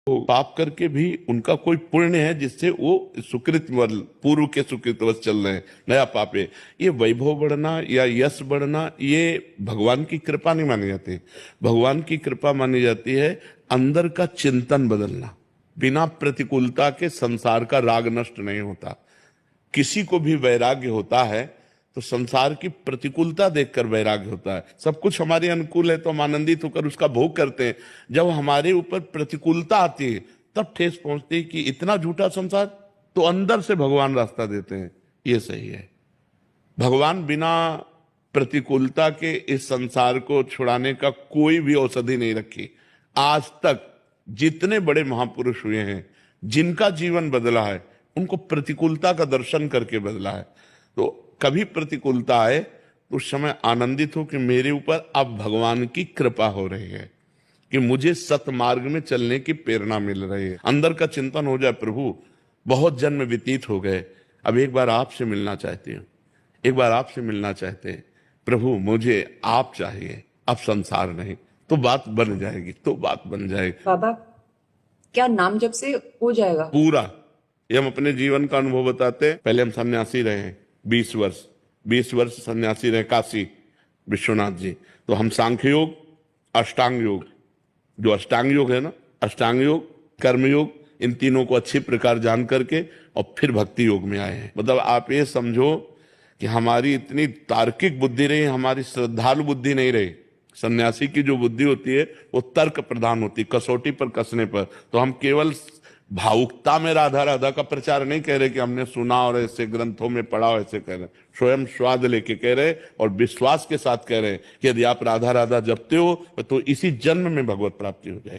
तो पाप करके भी उनका कोई पुण्य है जिससे वो सुकृत पूर्व के सुकृतवश चल रहे हैं, नया पाप है। ये वैभव बढ़ना या यश बढ़ना ये भगवान की कृपा नहीं मानी जाती। भगवान की कृपा मानी जाती है अंदर का चिंतन बदलना। बिना प्रतिकूलता के संसार का राग नष्ट नहीं होता। किसी को भी वैराग्य होता है तो संसार की प्रतिकूलता देखकर वैराग्य होता है। सब कुछ हमारे अनुकूल है तो हम आनंदित होकर उसका भोग करते हैं। जब हमारे ऊपर प्रतिकूलता आती है तब ठेस पहुंचती है कि इतना झूठा संसार, तो अंदर से भगवान रास्ता देते हैं, ये सही है। भगवान बिना प्रतिकूलता के इस संसार को छुड़ाने का कोई भी औषधि नहीं रखी। आज तक जितने बड़े महापुरुष हुए हैं जिनका जीवन बदला है उनको प्रतिकूलता का दर्शन करके बदला है। तो कभी प्रतिकूलता आए तो उस समय आनंदित हो कि मेरे ऊपर अब भगवान की कृपा हो रही है, कि मुझे सतमार्ग में चलने की प्रेरणा मिल रही है। अंदर का चिंतन हो जाए, प्रभु बहुत जन्म व्यतीत हो गए, अब एक बार आपसे मिलना चाहती हूँ, एक बार आपसे मिलना चाहते हैं प्रभु, मुझे आप चाहिए, अब संसार नहीं। तो बात बन जाएगी, तो बात बन जाएगी। बाबा, क्या नाम जप से हो जाएगा? पूरा। ये हम अपने जीवन का अनुभव बताते हैं। पहले हम सन्यासी रहे 20 वर्ष सन्यासी रहे काशी विश्वनाथ जी। तो हम सांख्य योग, अष्टांग योग, जो अष्टांग योग है ना, अष्टांग योग, कर्म योग, इन तीनों को अच्छी प्रकार जान करके और फिर भक्ति योग में आए हैं। मतलब आप ये समझो कि हमारी इतनी तार्किक बुद्धि रही, हमारी श्रद्धालु बुद्धि नहीं रही। सन्यासी की जो बुद्धि होती है वो तर्क प्रधान होती, कसौटी पर कसने पर। तो हम केवल भावुकता में राधा राधा का प्रचार नहीं कह रहे कि हमने सुना और ऐसे ग्रंथों में पढ़ा और ऐसे कह रहे, स्वयं स्वाद लेके कह रहे और विश्वास के साथ कह रहे कि यदि आप राधा राधा जपते हो तो इसी जन्म में भगवत प्राप्ति हो जाएगी।